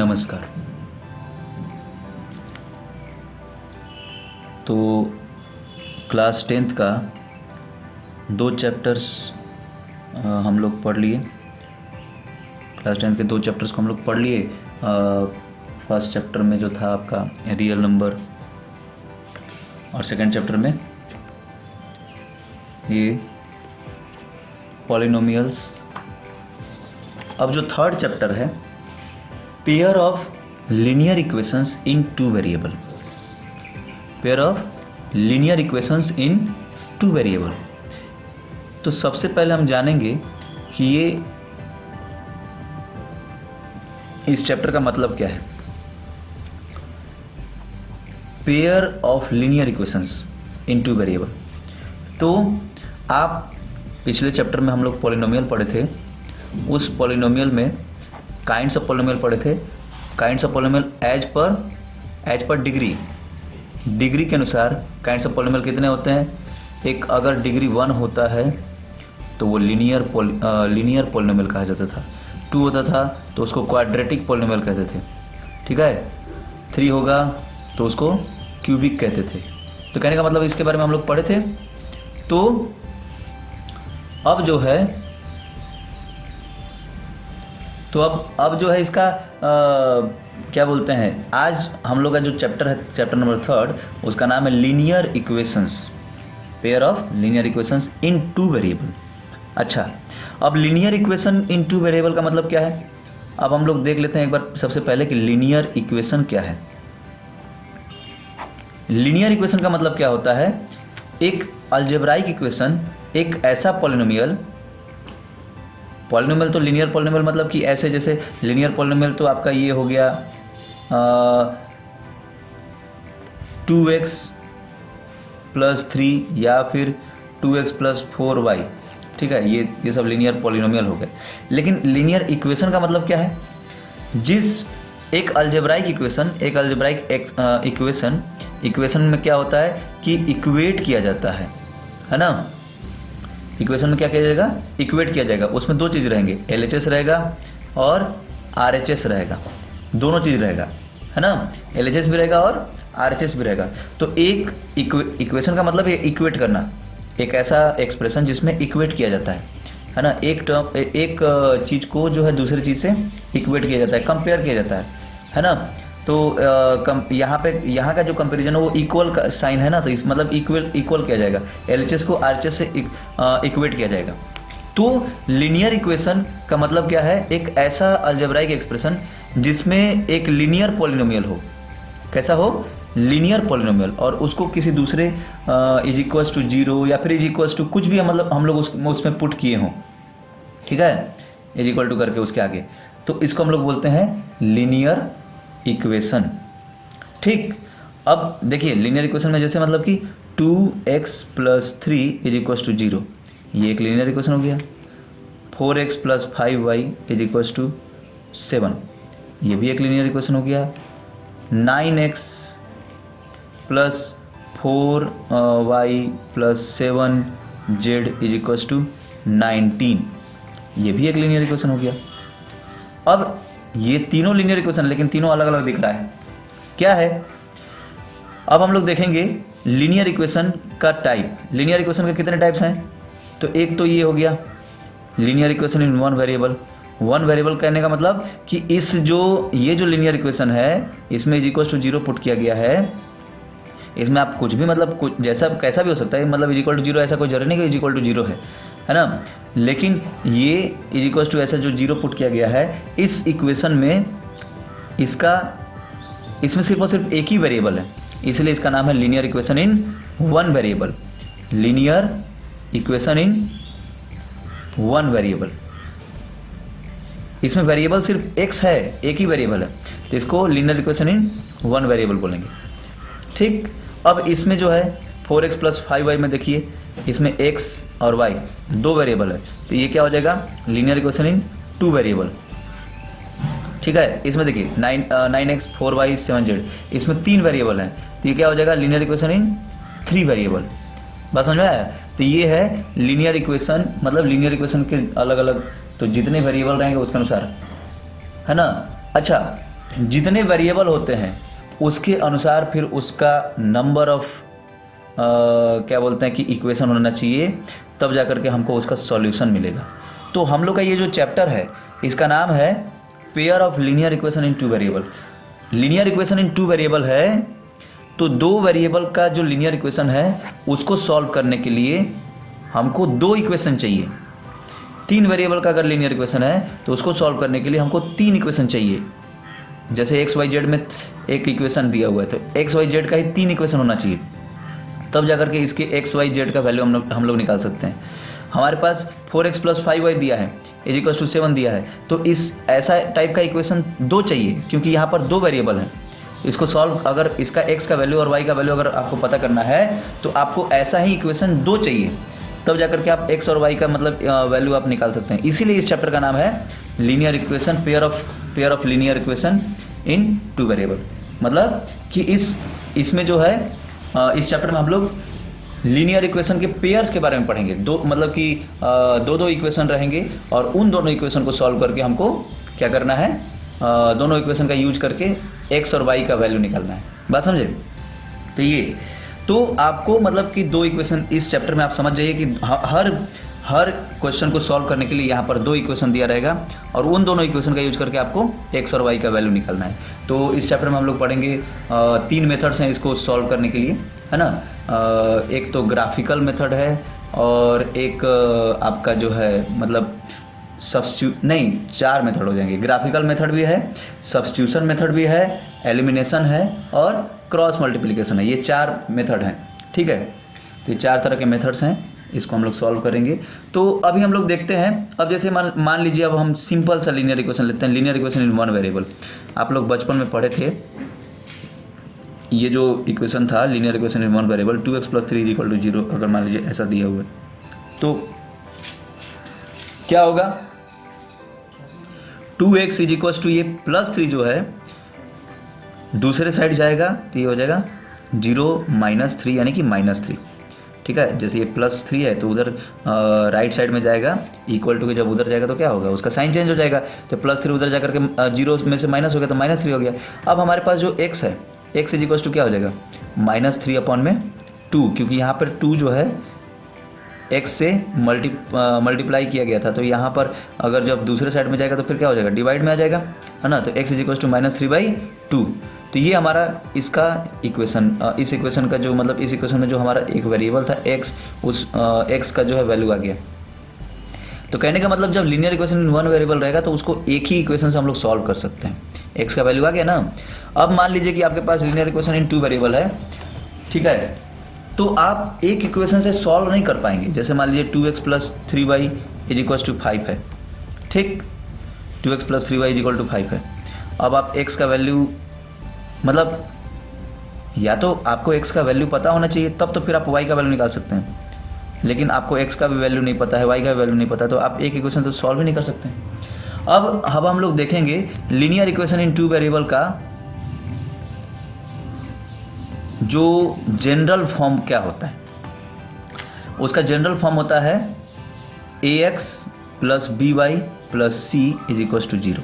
नमस्कार। तो class 10th का 2 चैप्टर्स हम लोग पढ़ लिए। क्लास 10th के 2 चैप्टर्स को हम लोग पढ़ लिए। फर्स्ट चैप्टर में जो था आपका रियल नंबर और सेकंड चैप्टर में ये पॉलिनोमियल्स। अब जो थर्ड चैप्टर है pair of linear equations in 2 variable. Pair of linear equations in 2 variable. तो सबसे पहले हम जानेंगे कि ये इस चैप्टर का मतलब क्या है। Pair of linear equations in 2 variable. तो आप पिछले चैप्टर में हम लोग पॉलिनोमियल पढ़े थे। उस पॉलिनोमियल में काइंड्स ऑफ पॉलिनोमियल पढ़े थे। Kinds of polynomial as per degree के अनुसार काइंड्स ऑफ पॉलिनोमियल कितने होते हैं। एक अगर डिग्री 1 होता है तो वो लीनियर पॉलिनोमियल कहा जाता था। 2 होता था तो उसको क्वाड्रेटिक पॉलिनोमियल कहते थे। ठीक है। 3 होगा तो उसको क्यूबिक कहते थे। तो कहने का मतलब इसके बारे में हम लोग पढ़े थे। तो अब जो है अब जो है इसका क्या बोलते हैं, आज हम लोग का जो चैप्टर है, चैप्टर नंबर 3, उसका नाम है linear equations. Pair of linear equations in 2 variable. अच्छा, अब लीनियर इक्वेशन इन 2 वेरिएबल का मतलब क्या है। अब हम लोग देख लेते हैं एक बार सबसे पहले कि लीनियर इक्वेशन क्या है। लीनियर इक्वेशन का मतलब क्या होता है, एक अलजेब्राइक इक्वेशन, एक ऐसा पॉलिनोमियल तो लीनियर पॉलिनोमियल मतलब कि ऐसे, जैसे लीनियर पॉलिनोमियल तो आपका ये हो गया 2x + 3 या फिर 2x + 4y। ठीक है, ये सब लीनियर पॉलिनोमियल हो गए। लेकिन लीनियर इक्वेशन का मतलब क्या है, जिस एक अलजेब्राइक इक्वेशन में क्या होता है कि इक्वेट किया जाता है ना। इक्वेशन में क्या किया जाएगा, इक्वेट किया जाएगा। उसमें 2 चीज़ रहेंगे, LHS रहेगा और RHS रहेगा। दोनों चीज़ रहेगा, है ना। LHS भी रहेगा और RHS भी रहेगा। तो एक इक्वेशन का मतलब है इक्वेट करना, एक ऐसा एक्सप्रेशन जिसमें इक्वेट किया जाता है ना। एक चीज़ को जो है दूसरी चीज़ से इक्वेट किया जाता है, कंपेयर किया जाता है ना। तो यहाँ का जो कंपैरिजन है वो इक्वल का साइन है ना, तो इस मतलब इक्वल किया जाएगा। LHS को RHS से इक्वेट किया जाएगा। तो लीनियर इक्वेशन का मतलब क्या है, एक ऐसा अलजेब्राइक एक्सप्रेशन जिसमें एक लीनियर पॉलिनोमियल हो। कैसा हो, लीनियर पॉलिनोमियल, और उसको किसी दूसरे =0 या फिर = कुछ भी मतलब हम लोग उसमें पुट किए हों। ठीक है, = करके उसके आगे, तो इसको हम लोग बोलते हैं लीनियर इक्वेशन। ठीक। अब देखिए लीनियर इक्वेशन में जैसे मतलब कि 2x + 3 = 0, ये एक लीनियर इक्वेशन हो गया। 4x + 5y = 7, ये भी एक लीनियर इक्वेशन हो गया। 9x + 4y + 7z = 19, ये भी एक लीनियर इक्वेशन हो गया। अब ये तीनों लीनियर इक्वेशन, लेकिन तीनों अलग अलग दिख रहा है। क्या है, अब हम लोग देखेंगे लीनियर इक्वेशन का टाइप। लीनियर इक्वेशन के कितने टाइप्स हैं, तो एक तो ये हो गया लीनियर इक्वेशन इन 1 वेरिएबल। 1 वेरिएबल कहने का मतलब कि ये जो लीनियर इक्वेशन है, इसमें =0 पुट किया गया है। इसमें आप कुछ भी मतलब कुछ जैसा कैसा भी हो सकता है, मतलब =0 ऐसा कोई जरूरी नहीं कि =0 है ना। लेकिन ये ऐसा जो 0 पुट किया गया है, इस इक्वेशन में इसमें सिर्फ और सिर्फ एक ही वेरिएबल है, इसलिए इसका नाम है लीनियर इक्वेशन इन 1 वेरिएबल। लीनियर इक्वेशन इन 1 वेरिएबल। इसमें वेरिएबल सिर्फ x है, एक ही वेरिएबल है, तो इसको लीनियर इक्वेशन इन 1 वेरिएबल बोलेंगे। ठीक। अब इसमें जो है 4x + 5y में देखिए, इसमें x और y 2 वेरिएबल है, तो ये क्या हो जाएगा, लीनियर इक्वेशन इन 2 वेरिएबल। ठीक है। इसमें देखिए 9x 4y 7z, इसमें 3 वेरिएबल हैं, तो ये क्या हो जाएगा, लीनियर इक्वेशन इन 3 वेरिएबल। बात समझ में आया। तो ये है लीनियर इक्वेशन, मतलब लीनियर इक्वेशन के अलग अलग तो जितने वेरिएबल रहेंगे उसके अनुसार, है ना। अच्छा, जितने वेरिएबल होते हैं उसके अनुसार फिर उसका नंबर ऑफ क्या बोलते हैं कि इक्वेशन होना चाहिए, तब जा कर के हमको उसका सॉल्यूशन मिलेगा। तो हम लोग का ये जो चैप्टर है इसका नाम है pair of linear equation in two variable. Linear equation in two variable है, तो दो वेरिएबल का जो लीनियर इक्वेशन है उसको सॉल्व करने के लिए हमको दो इक्वेशन चाहिए। तीन वेरिएबल का अगर लीनियर इक्वेशन है तो उसको सॉल्व करने के लिए हमको तीन इक्वेशन चाहिए। जैसे एक्स वाई जेड में एक इक्वेशन दिया हुआ है तो एक्स वाई जेड का ही तीन इक्वेशन होना चाहिए, तब जाकर के इसके एक्स वाई जेड का वैल्यू हम लोग निकाल सकते हैं। हमारे पास 4x + 5y दिया है = 7 दिया है, तो इस ऐसा टाइप का इक्वेशन दो चाहिए, क्योंकि यहाँ पर दो वेरिएबल हैं। इसको सॉल्व, अगर इसका x का वैल्यू और y का वैल्यू अगर आपको पता करना है तो आपको ऐसा ही इक्वेशन दो चाहिए, तब जाकर के आप x और y का मतलब वैल्यू आप निकाल सकते हैं। इसीलिए इस चैप्टर का नाम है linear equation, pair of linear equation in two variable. मतलब कि इसमें जो है इस चैप्टर में हम लोग लीनियर इक्वेशन के पेयर्स के बारे में पढ़ेंगे। दो मतलब कि दो इक्वेशन रहेंगे और उन दोनों इक्वेशन को सॉल्व करके हमको क्या करना है, दोनों इक्वेशन का यूज करके x और y का वैल्यू निकालना है। बात समझे? तो ये तो आपको मतलब कि दो इक्वेशन इस चैप्टर में आप समझ जाइए कि हर क्वेश्चन को सॉल्व करने के लिए यहाँ पर दो इक्वेशन दिया रहेगा और उन दोनों इक्वेशन का यूज करके आपको x और y का वैल्यू निकालना है। तो इस चैप्टर में हम लोग पढ़ेंगे तीन मेथड्स हैं इसको सॉल्व करने के लिए, है ना। एक तो ग्राफिकल मेथड है और एक आपका जो है मतलब चार मेथड हो जाएंगे। ग्राफिकल मेथड भी है, सब्स्टिट्यूशन मेथड भी है, एलिमिनेशन है और क्रॉस मल्टीप्लिकेशन है। ये चार मेथड हैं, ठीक है। तो ये चार तरह के मेथड्स हैं, इसको हम लोग सॉल्व करेंगे। तो अभी हम लोग देखते हैं, अब जैसे मान लीजिए अब हम सिंपल सा लीनियर इक्वेशन लेते हैं, linear equation in one variable. आप लोग बचपन में पढ़े थे, ये जो इक्वेशन था linear equation in one variable 2x + 3 = 0, अगर मान लीजिए ऐसा दिया हुआ है तो क्या होगा, 2x = ये +3 जो है दूसरे साइड जाएगा तो ये हो जाएगा 0 - 3 यानी कि -3, ठीक है। जैसे ये +3 है तो उधर राइट साइड में जाएगा, इक्वल टू के जब उधर जाएगा तो क्या होगा, उसका साइन चेंज हो जाएगा। तो +3 उधर जाकर के 0 में से माइनस हो गया तो -3 हो गया। अब हमारे पास जो x है, x = क्या हो जाएगा -3/2, क्योंकि यहाँ पर 2 जो है x से मल्टीप्लाई किया गया था, तो यहाँ पर अगर जब दूसरे साइड में जाएगा तो फिर क्या हो जाएगा, डिवाइड में आ जाएगा, है ना। तो x = -3/2। तो ये हमारा इसका इक्वेशन, इस इक्वेशन का जो मतलब इस इक्वेशन में जो हमारा एक वेरिएबल था x, उस x का जो है वैल्यू आ गया। तो कहने का मतलब जब linear equation in one variable रहेगा तो उसको एक ही इक्वेशन से हम लोग सॉल्व कर सकते हैं। x का वैल्यू आ गया ना। अब मान लीजिए कि आपके पास linear equation in two variable है, ठीक है, तो आप एक इक्वेशन से सॉल्व नहीं कर पाएंगे। जैसे मान लीजिए 2x + 3y = 5 है, ठीक, 2x + 3y = 5 है। अब आप x का वैल्यू मतलब या तो आपको x का वैल्यू पता होना चाहिए, तब तो फिर आप y का वैल्यू निकाल सकते हैं, लेकिन आपको x का भी वैल्यू नहीं पता है, y का भी वैल्यू नहीं पता, तो आप एक इक्वेशन तो सॉल्व ही नहीं कर सकते। अब हम लोग देखेंगे linear equation in two variable का जो जनरल फॉर्म क्या होता है। उसका जनरल फॉर्म होता है ax + by + c = 0।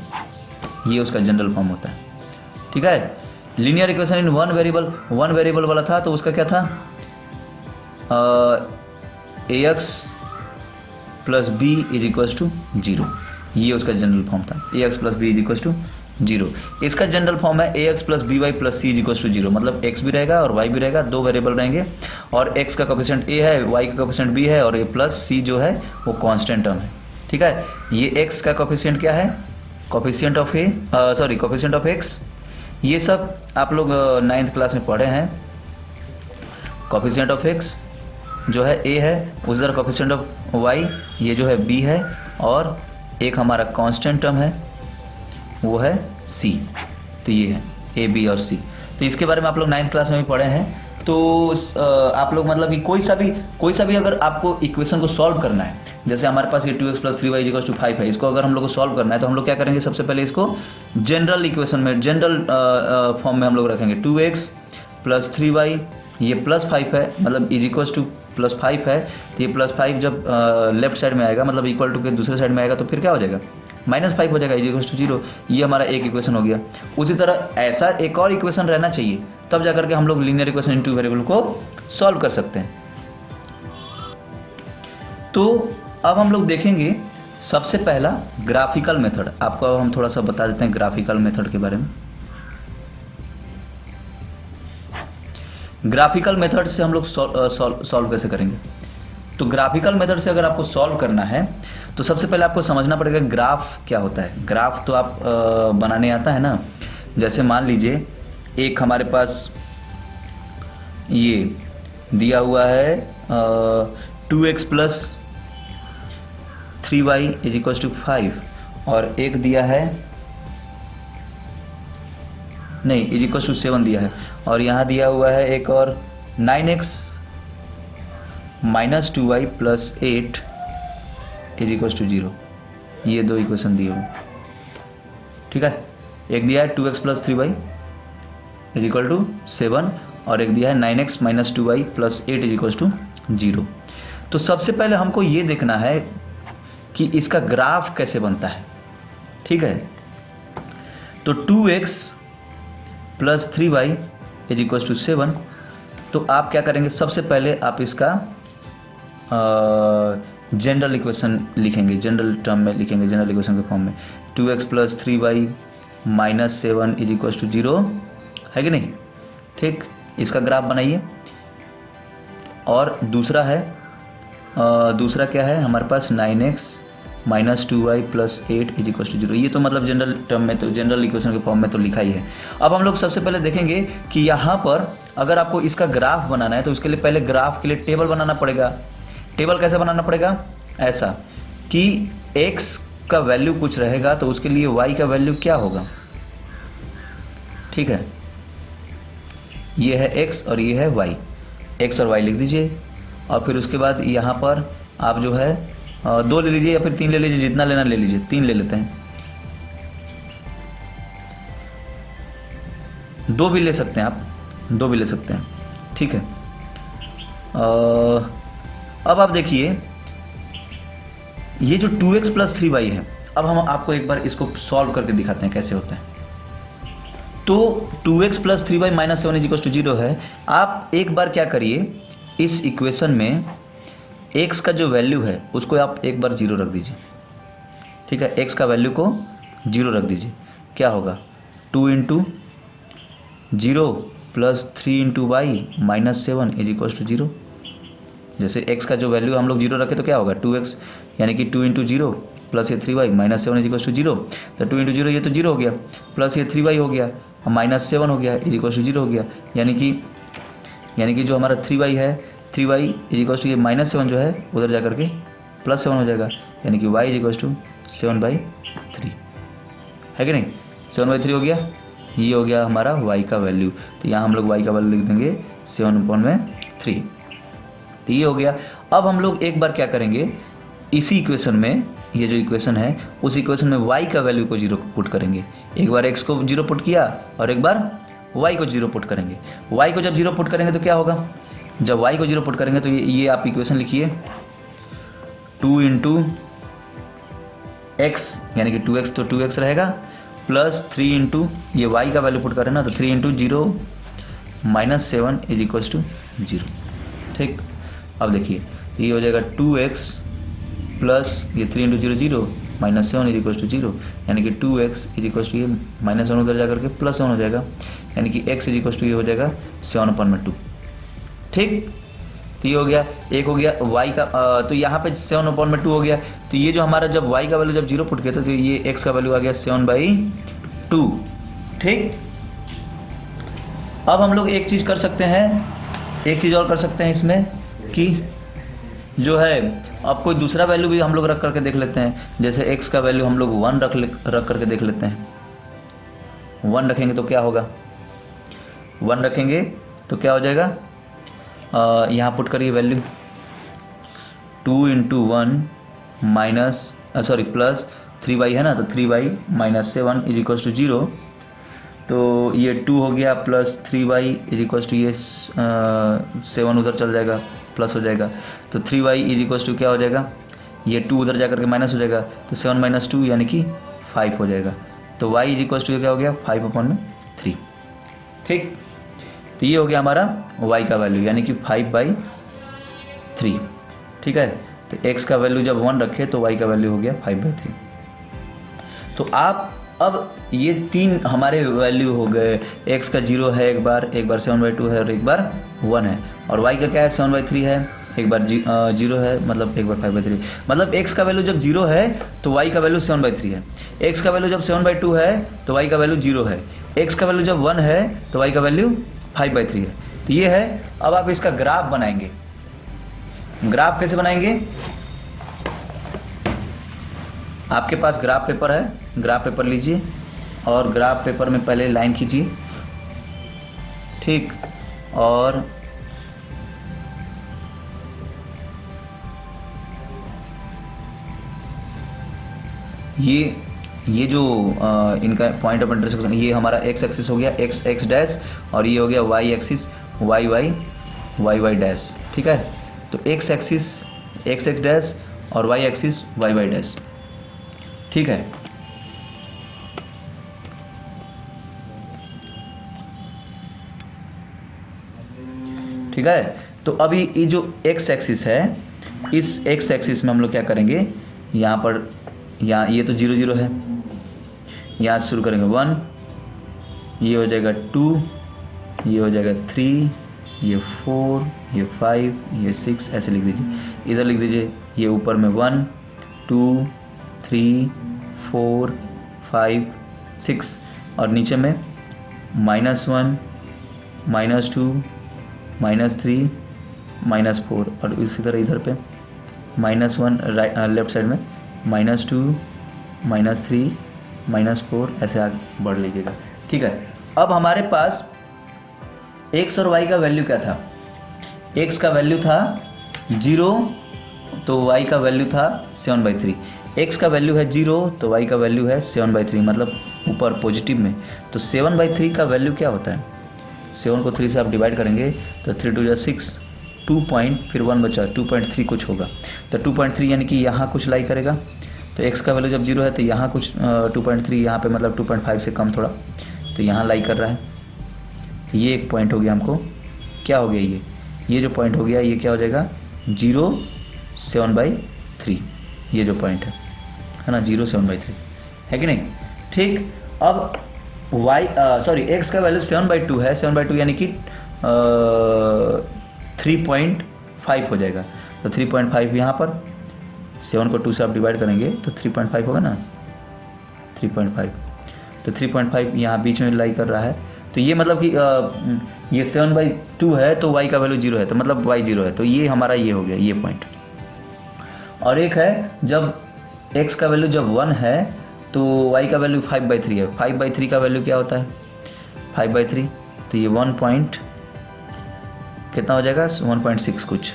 ये उसका जनरल फॉर्म होता है, ठीक है। Linear equation in one variable वाला था तो उसका क्या था, ax + b = 0। ये उसका जनरल फॉर्म था, ax + b = 0। इसका जनरल फॉर्म है ax + by + c = 0। मतलब x भी रहेगा और y भी रहेगा, दो वेरिएबल रहेंगे और x का कोएफिशिएंट a है, y का कोएफिशिएंट b है और a + c जो है वो कांस्टेंट टर्म है, ठीक है। ये x का कोएफिशिएंट क्या है, कोएफिशिएंट ऑफ x। ये सब आप लोग 9th क्लास में पढ़े हैं। कोएफिशिएंट ऑफ x जो है a है, उधर कोएफिशिएंट ऑफ y ये जो है b है और एक हमारा कांस्टेंट टर्म है वो है c। तो ये है a, b और c। तो इसके बारे में आप लोग 9th क्लास में भी पढ़े हैं। तो आप लोग मतलब कि कोई सा भी अगर आपको इक्वेशन को सॉल्व करना है, जैसे हमारे पास ये 2x + 3y = 5 है, इसको अगर हम लोग को सॉल्व करना है तो हम लोग क्या करेंगे, सबसे पहले इसको जनरल इक्वेशन में, जनरल फॉर्म में हम लोग रखेंगे। 2x + 3y ये +5 है, मतलब +5 है, तो ये +5 जब लेफ्ट साइड में आएगा मतलब इक्वल टू के दूसरे साइड में आएगा तो फिर क्या हो जाएगा -5 हो जाएगा इज इक्वल्स टू 0। ये हमारा एक इक्वेशन हो गया। उसी तरह ऐसा एक और इक्वेशन रहना चाहिए, तब जाकर के हम लोग linear equation in two variable को सॉल्व कर सकते हैं। तो अब हम लोग देखेंगे सबसे पहला ग्राफिकल मेथड। आपको अब हम थोड़ा सा बता देते हैं ग्राफिकल मेथड के बारे में। ग्राफिकल मेथड से हम लोग सॉल्व कैसे करेंगे। तो ग्राफिकल मेथड से अगर आपको सॉल्व करना है तो सबसे पहले आपको समझना पड़ेगा ग्राफ क्या होता है। ग्राफ तो आप बनाने आता है ना। जैसे मान लीजिए एक हमारे पास ये दिया हुआ है 2x plus 3y is equals to 5 और एक दिया है नहीं इज इक्वल्स टू 7 दिया है, और यहाँ दिया हुआ है एक और 9x minus 2y plus 8 is equals to 0। ये दो इक्वेशन दिए हुए, ठीक है। एक दिया है 2x plus 3y is equal to 7 और एक दिया है 9x minus 2y plus 8 is equals to 0। तो सबसे पहले हमको ये देखना है कि इसका ग्राफ कैसे बनता है, ठीक है। तो 2x plus 3y is equals to 7। तो आप क्या करेंगे, सबसे पहले आप इसका जनरल इक्वेशन लिखेंगे, जनरल टर्म में लिखेंगे, जनरल इक्वेशन के फॉर्म में। 2x plus 3y minus 7 is equals to 0 है कि नहीं, ठीक। इसका ग्राफ बनाइए। और दूसरा है दूसरा क्या है हमारे पास 9x minus 2y plus 8 is equals to 0। ये तो मतलब जनरल टर्म में, तो जनरल इक्वेशन के फॉर्म में तो लिखा ही है। अब हम लोग सबसे पहले देखेंगे कि यहाँ पर अगर आपको इसका ग्राफ बनाना है तो उसके लिए पहले ग्राफ के लिए टेबल बनाना पड़ेगा। टेबल कैसे बनाना पड़ेगा, ऐसा कि x का वैल्यू कुछ रहेगा तो उसके लिए y का वैल्यू क्या होगा, ठीक है। ये है x और ये है y, x और y लिख दीजिए। और फिर उसके बाद यहाँ पर आप जो है 2 ले लीजिए या फिर 3 ले लीजिए, जितना लेना ले लीजिए। 3 ले लेते हैं, 2 भी ले सकते हैं आप, 2 भी ले सकते हैं, ठीक है। अब आप देखिए ये जो 2x प्लस 3y है, अब हम आपको एक बार इसको सॉल्व करके दिखाते हैं कैसे होता है। तो 2x plus 3y minus 7 is equal to 0 है। आप एक बार क्या करिए, इस इक्वेशन में x का जो वैल्यू है उसको आप एक बार 0 रख दीजिए, ठीक है। x का वैल्यू को 0 रख दीजिए। क्या होगा, 2 into 0 plus 3 into Y minus 7 is equal to 0। जैसे x का जो वैल्यू हम लोग 0 रखे तो क्या होगा 2x, यानी कि 2 इंटू 0 प्लस ये 3y minus 7 is equal to 0। तो 2 इंटू 0 ये तो 0 हो गया, प्लस ये 3y हो गया, माइनस 7 हो गया इज इक्वल टू 0 हो गया। यानी कि जो हमारा 3y है, 3y इज इक्वल टू ये माइनस 7 जो है उधर जा करके प्लस 7 हो जाएगा, यानी कि y इज इक्वल टू 7/3 है कि नहीं। 7/3 हो गया, ये हो गया हमारा y का वैल्यू। तो यहाँ हम लोग y का वैल्यू लिख देंगे 7/3। तो ये हो गया। अब हम लोग एक बार क्या करेंगे, इसी इक्वेशन में, ये जो इक्वेशन है उस इक्वेशन में y का वैल्यू को 0 पुट करेंगे। एक बार x को 0 पुट किया और एक बार y को 0 पुट करेंगे। y को जब 0 पुट करेंगे तो क्या होगा, जब y को 0 पुट करेंगे तो ये आप इक्वेशन लिखिए 2 इंटू एक्स, यानी कि 2x तो 2x रहेगा, प्लस 3 इंटू ये y का वैल्यू पुट करें ना, तो 3 into 0 minus 7 is equals to 0, ठीक। अब देखिए ये हो जाएगा 2x प्लस ये 3 into 0 0 minus 7 is equals to 0, यानी कि 2x इज इक्वल्स टू ये माइनस 7 उधर जाकर के प्लस 7 हो जाएगा, यानी कि x इज इक्वल्स टू ये हो जाएगा 7/2, ठीक। तो ये हो गया, एक हो गया y का, तो यहाँ पे 7/2 हो गया। तो ये जो हमारा जब y का वैल्यू जब 0 पुट किया था तो ये x का वैल्यू आ गया 7/2, ठीक। अब हम लोग एक चीज़ कर सकते हैं, एक चीज़ और कर सकते हैं इसमें कि जो है अब कोई दूसरा वैल्यू भी हम लोग रख करके देख लेते हैं। जैसे x का वैल्यू हम लोग 1 रख करके देख लेते हैं। 1 रखेंगे तो क्या होगा, 1 रखेंगे तो क्या हो जाएगा, यहाँ पुट करिए value 2 into 1 minus plus 3y है ना, तो 3y minus 7 is equals to 0। तो ये 2 हो गया plus 3y is equals to ये 7 उधर चल जाएगा, प्लस हो जाएगा। तो 3y इज इक्वल्स टू क्या हो जाएगा, ये 2 उधर जा करके माइनस हो जाएगा, तो 7 माइनस 2 यानी कि 5 हो जाएगा। तो y इज इक्वल टू क्या हो गया 5/3। ठीक, तो ये हो गया हमारा y का वैल्यू यानी कि 5/3। ठीक है, तो x का वैल्यू जब 1 रखे तो y का वैल्यू हो गया 5/3। तो आप अब ये 3 हमारे वैल्यू हो गए, x का 0 है एक बार 7/2 है और एक बार 1 है, और y का क्या है 7/3 है, एक बार 0 है मतलब एक बार 5/3। मतलब x का वैल्यू जब 0 है तो y का वैल्यू 7/3 है, x का वैल्यू जब 7/2 है तो y का वैल्यू 0 है, x का वैल्यू जब 1 है तो y का वैल्यू 5/3 है। तो ये है। अब आप इसका ग्राफ बनाएंगे। ग्राफ कैसे बनाएंगे? आपके पास ग्राफ पेपर है, ग्राफ पेपर लीजिए और ग्राफ पेपर में पहले लाइन खींचिए। ठीक, और ये जो इनका पॉइंट ऑफ इंटरसेक्शन, ये हमारा एक्स एक्सिस हो गया एक्स डैश, और ये हो गया वाई एक्सिस वाई डैश। ठीक है, तो एक्स एक्सिस एक्स डैश और वाई एक्सिस वाई डैश। ठीक है, ठीक है। तो अभी ये जो एक्स एक्सिस है, इस एक्स एक्सिस में हम लोग क्या करेंगे, यहाँ पर यहाँ ये तो 0 0 है, यहाँ से शुरू करेंगे 1, ये हो जाएगा 2, ये हो जाएगा 3, ये 4, ये 5, ये 6, ऐसे लिख दीजिए। इधर लिख दीजिए, ये ऊपर में 1 2 3 4 5 6, और नीचे में -1 -2 -3 -4, और इसी तरह इधर पे -1 लेफ्ट साइड में -2 -3 -4, ऐसे आगे बढ़ लीजिएगा। ठीक है, अब हमारे पास x और y का वैल्यू क्या था? x का वैल्यू था 0, तो y का वैल्यू था 7/3। x का वैल्यू है 0 तो y का वैल्यू है 7/3, मतलब ऊपर पॉजिटिव में। तो 7/3 का वैल्यू क्या होता है? 7 को 3 से आप डिवाइड करेंगे तो 3 2 6, 2 पॉइंट फिर 1 बचा, 2.3 कुछ होगा। तो 2.3 यानी कि यहाँ कुछ लाई करेगा। तो x का वैल्यू जब 0 है तो यहाँ कुछ 2.3, यहाँ पे मतलब 2.5 से कम थोड़ा, तो यहाँ लाई कर रहा है। ये एक पॉइंट हो गया हमको। क्या हो गया ये जो पॉइंट हो गया ये क्या हो जाएगा 0 7/3, ये जो पॉइंट है ना 0 7/3, है कि नहीं? ठीक, अब x का वैल्यू 7/2 है, 7/2 यानी कि 3.5 हो जाएगा। तो 3.5 यहाँ पर 7 को 2 से आप डिवाइड करेंगे तो 3.5 होगा ना, 3.5। तो 3.5 यहाँ बीच में लाई कर रहा है। तो ये मतलब कि ये 7/2 है तो y का वैल्यू 0 है, तो मतलब y 0 है। तो ये हमारा ये हो गया ये पॉइंट। और एक है जब x का वैल्यू जब 1 है तो y का वैल्यू 5/3 है। 5/3 का वैल्यू क्या होता है 5/3? तो ये 1 पॉइंट कितना हो जाएगा 1.6 कुछ।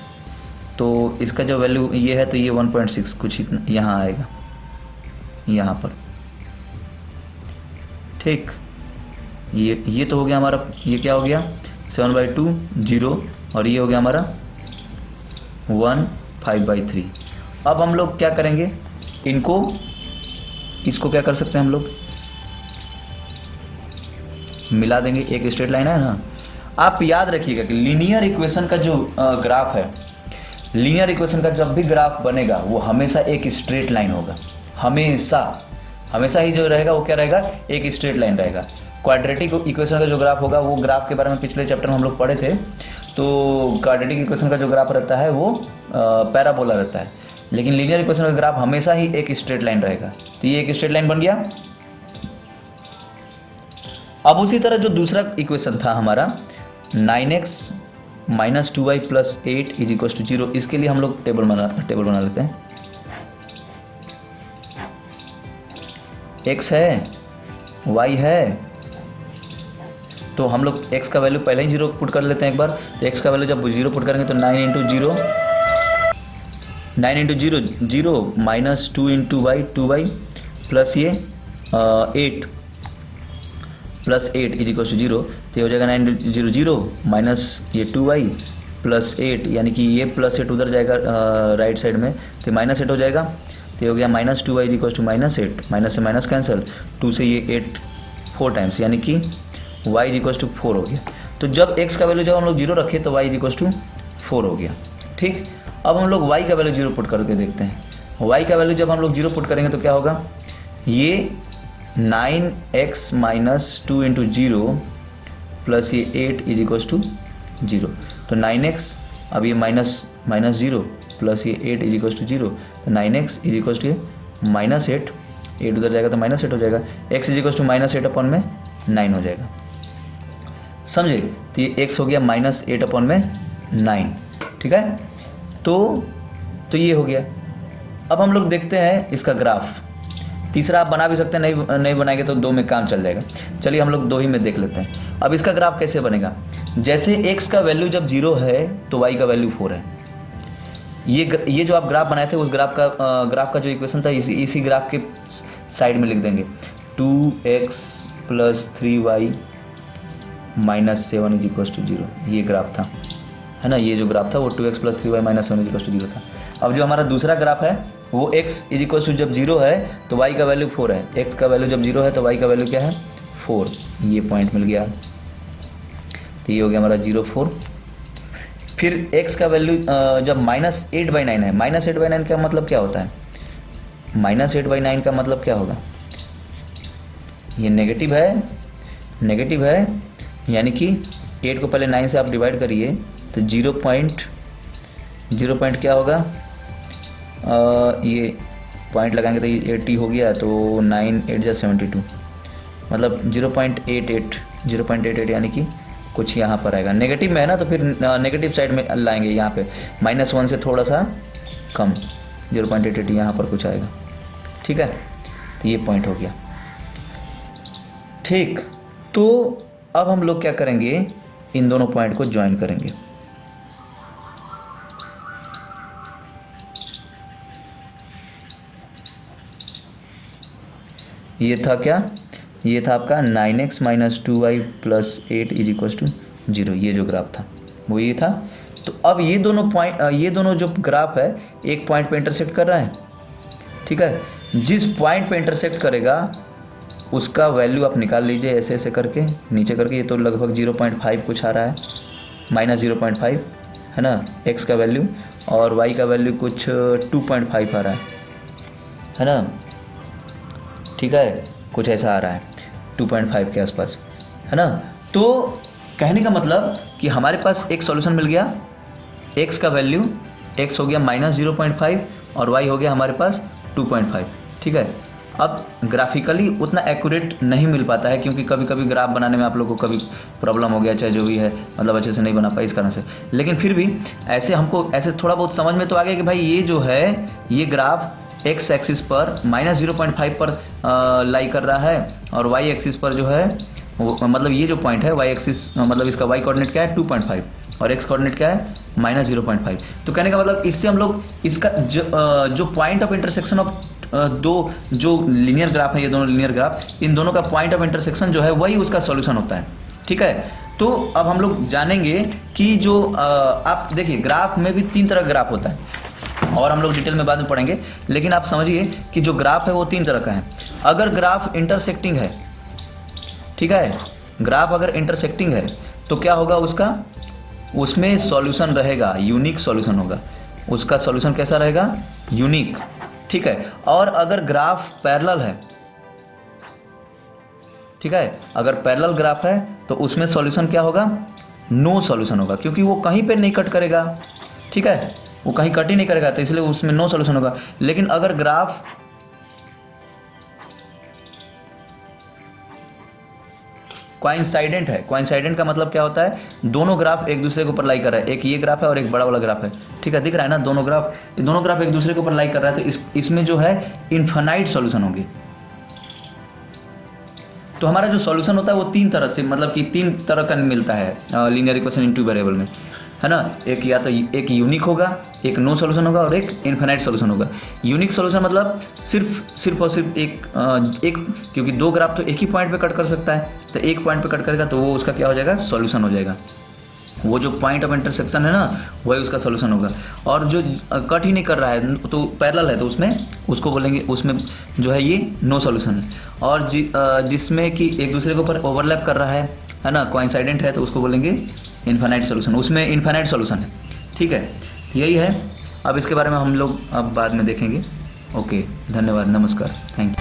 तो इसका जो वैल्यू ये है तो ये 1.6 कुछ यहाँ आएगा, यहाँ पर। ठीक, ये तो हो गया हमारा, ये क्या हो गया 7/2 0, और ये हो गया हमारा 1 5/3। अब हम लोग क्या करेंगे, इसको क्या कर सकते हैं हम लोग, मिला देंगे, एक स्ट्रेट लाइन है ना। आप याद रखिएगा कि लीनियर इक्वेशन का जो ग्राफ है, लीनियर इक्वेशन का जब भी ग्राफ बनेगा वो हमेशा एक स्ट्रेट लाइन होगा, हमेशा ही जो रहेगा वो क्या रहेगा, एक स्ट्रेट लाइन रहेगा। क्वाड्रेटिक इक्वेशन का जो ग्राफ होगा, वो ग्राफ के बारे में पिछले चैप्टर में हम लोग पढ़े थे। तो क्वाड्रेटिक इक्वेशन का जो ग्राफ रहता है वो पैराबोला रहता है, लेकिन लीनियर इक्वेशन का ग्राफ हमेशा ही एक स्ट्रेट लाइन रहेगा। तो ये एक स्ट्रेट लाइन बन गया। अब उसी तरह जो दूसरा इक्वेशन था हमारा 9x - 2y + 8 = 0, इसके लिए हम लोग टेबल बना लेते हैं। x है, y है, तो हम लोग x का वैल्यू पहले ही 0 पुट कर लेते हैं एक बार। तो x का वैल्यू जब 0 पुट करेंगे तो 9 × 0 0 -2 × y 2y प्लस ये 8 + 8 = 0। तो ये हो जाएगा 9 × 0 0 माइनस ये 2y +8, यानी कि ये +8 उधर जाएगा राइट साइड में, तो -8 हो जाएगा। तो ये हो गया -2y = -8, माइनस से माइनस कैंसिल, 2 से ये 8 4 टाइम्स, यानी कि y = 4 हो गया। तो जब x का वैल्यू जब हम लोग 0 रखे तो y = 4 हो गया। ठीक, अब हम लोग y का वैल्यू 0 पुट करके देखते हैं। y का वैल्यू जब हम लोग 0 पुट करेंगे तो क्या होगा, ये 9x - 2 × 0 प्लस ये 8 = 0। तो 9x, अब ये -0 प्लस ये 8 = 0, तो 9x = -8, 8 उधर जाएगा तो -8 हो जाएगा, x = -8/9 हो जाएगा। समझे? तो ये x हो गया -8/9। ठीक है, तो ये हो गया। अब हम लोग देखते हैं इसका ग्राफ। तीसरा आप बना भी सकते हैं, नहीं बनाएंगे तो 2 में काम चल जाएगा। चलिए हम लोग 2 ही में देख लेते हैं। अब इसका ग्राफ कैसे बनेगा, जैसे x का वैल्यू जब 0 है तो y का वैल्यू 4 है। ये जो आप ग्राफ बनाए थे उस ग्राफ का जो इक्वेशन था इसी ग्राफ के साइड में लिख देंगे। 2x + 3y - 7 = 0, ये ग्राफ था, है ना। ये जो ग्राफ था वो 2x + 3y - 7 = 0 था। अब जो हमारा दूसरा ग्राफ है वो x = जब 0 है तो y का वैल्यू 4 है। x का वैल्यू जब 0 है तो y का वैल्यू क्या है, 4। ये पॉइंट मिल गया, तो ये हो गया हमारा 0 4। फिर x का वैल्यू जब -8/9 है, -8/9 का मतलब क्या होता है, -8/9 का मतलब क्या होगा, ये नेगेटिव है, यानी कि 8 को पहले 9 से आप डिवाइड करिए तो 0 पॉइंट क्या होगा, ये पॉइंट लगाएंगे तो ये 80 हो गया, तो 9 8 = 72, मतलब 0.88, यानी कि कुछ यहाँ पर आएगा। नेगेटिव में है ना, तो फिर नेगेटिव साइड में लाएंगे, यहाँ पे -1 से थोड़ा सा कम 0.88 यहाँ पर कुछ आएगा। ठीक है, तो ये पॉइंट हो गया। ठीक, तो अब हम लोग क्या करेंगे, इन दोनों पॉइंट को ज्वाइन करेंगे। ये था क्या, ये था आपका 9x - 2y + 8 = 0, ये जो ग्राफ था वो ये था। तो अब ये दोनों जो ग्राफ है एक पॉइंट पे इंटरसेक्ट कर रहा है। ठीक है, जिस पॉइंट पे इंटरसेक्ट करेगा उसका वैल्यू आप निकाल लीजिए ऐसे करके नीचे करके। ये तो लगभग 0.5 कुछ आ रहा है, -0.5 है ना x का वैल्यू, और y का वैल्यू कुछ 2.5 आ रहा है ना। ठीक है, कुछ ऐसा आ रहा है 2.5 के आसपास, है ना। तो कहने का मतलब कि हमारे पास एक सॉल्यूशन मिल गया, x का वैल्यू x हो गया -0.5 और y हो गया हमारे पास 2.5। ठीक है, अब ग्राफिकली उतना एक्यूरेट नहीं मिल पाता है क्योंकि कभी कभी ग्राफ बनाने में आप लोगों को कभी प्रॉब्लम हो गया, चाहे जो भी है, मतलब अच्छे से नहीं बना पाए इस कारण से। लेकिन फिर भी हमको ऐसे थोड़ा बहुत समझ में तो आ गया कि भाई ये जो है ये ग्राफ x एक्सिस पर -0.5 पर लाई कर रहा है और y एक्सिस पर जो है मतलब ये जो पॉइंट है y एक्सिस मतलब इसका y कोऑर्डिनेट क्या है 2.5 और x कोऑर्डिनेट क्या है -0.5। तो कहने का मतलब इससे हम लोग इसका जो पॉइंट ऑफ इंटरसेक्शन ऑफ दो जो लीनियर ग्राफ है, ये दोनों लीनियर ग्राफ, इन दोनों का पॉइंट ऑफ इंटरसेक्शन जो है वही उसका सॉल्यूशन होता है। ठीक है, तो अब हम लोग जानेंगे कि जो आप देखिए ग्राफ में भी 3 तरह का ग्राफ होता है और हम लोग डिटेल में बाद में पढ़ेंगे, लेकिन आप समझिए कि जो ग्राफ है वो 3 तरह का है। अगर ग्राफ इंटरसेक्टिंग है, ठीक है, ग्राफ अगर इंटरसेक्टिंग है तो क्या होगा, उसमें सॉल्यूशन रहेगा, यूनिक सॉल्यूशन होगा, उसका सॉल्यूशन कैसा रहेगा, यूनिक। ठीक है, और अगर ग्राफ पैरेलल है, ठीक है, अगर पैरेलल ग्राफ है तो उसमें सॉल्यूशन क्या होगा, नो सॉल्यूशन होगा, क्योंकि वो कहीं पे नहीं कट करेगा। ठीक है, वो कहीं कट ही नहीं करेगा तो इसलिए उसमें नो सॉल्यूशन होगा। लेकिन अगर ग्राफ कोइंसाइडेंट है, कोइंसाइडेंट का मतलब क्या होता है, दोनों ग्राफ एक दूसरे के ऊपर लाई कर रहा है, एक ये ग्राफ है और एक बड़ा वाला ग्राफ है। ठीक है, दिख रहा है ना, दोनों ग्राफ एक दूसरे के ऊपर लाई कर रहा है, तो इसमें जो है इनफाइनाइट सॉल्यूशन होगी। तो हमारा जो सॉल्यूशन होता है वो 3 तरह से, मतलब कि 3 तरह का मिलता है लीनियर इक्वेशन इन 2 वेरिएबल में, है ना। एक या तो एक यूनिक होगा, एक नो सॉल्यूशन होगा और एक इनफाइनाइट सॉल्यूशन होगा। यूनिक सॉल्यूशन मतलब सिर्फ और सिर्फ एक क्योंकि 2 ग्राफ तो एक ही पॉइंट पे कट कर सकता है, तो एक पॉइंट पे कट करेगा तो वो उसका क्या हो जाएगा, सॉल्यूशन हो जाएगा, वो जो पॉइंट ऑफ इंटरसेक्शन है ना, वही उसका सोल्यूशन होगा। और जो कट ही नहीं कर रहा है तो पैरेलल है, तो उसमें उसको बोलेंगे, उसमें जो है ये नो सोल्यूशन है। और जिसमें कि एक दूसरे के ऊपर ओवरलैप कर रहा है ना, कोइंसाइडेंट है, तो उसको बोलेंगे इन्फाइनाइट सोल्यूशन, उसमें इन्फाइनाइट सोल्यूशन है। ठीक है, यही है। अब इसके बारे में हम लोग अब बाद में देखेंगे। ओके, धन्यवाद, नमस्कार, थैंक यू।